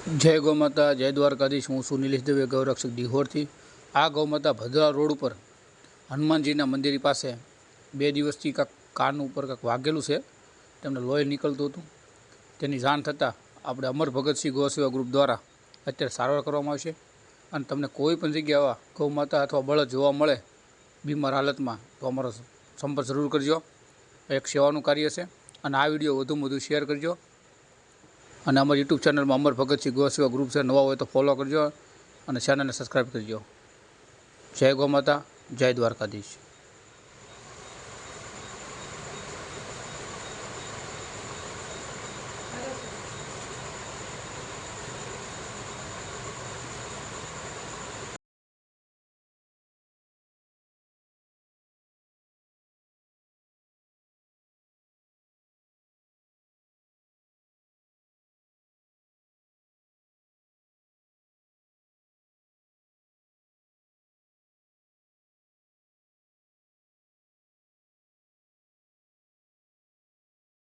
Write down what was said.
जय गौमाता जय द्वारकाधीश। हूँ છું નિલેશ દવે, ગૌરક્ષક દિહોરથી। આ ગૌમાતા ભદ્રા રોડ ઉપર હનુમાનજીના મંદિર પાસે 2 દિવસથી કાંક કાન ઉપર કાંક વાગેલું છે, તેમને લોહી નીકળતું હતું। તેની જાણ થતાં આપણે અમર ભગતસિંહ ગૌસેવા ગ્રુપ દ્વારા અત્યારે સારવાર કરવામાં આવશે। અને તમને કોઈ પણ જગ્યાએ આવા ગૌમાતા અથવા બળદ જોવા મળે બીમાર હાલતમાં તો અમારો સંપર્ક જરૂર કરજો। એક સેવાનું કાર્ય છે અને આ વિડીયો વધુમાં વધુ શેર કરજો। અને અમારી યુટ્યુબ ચેનલમાં અમર ભગતસિંહ ગૌસેવા ગ્રુપ છે, નવા હોય તો ફોલો કરજો અને ચેનલને સબસ્ક્રાઈબ કરજો। જય ગૌ માતા, જય દ્વારકાધીશ।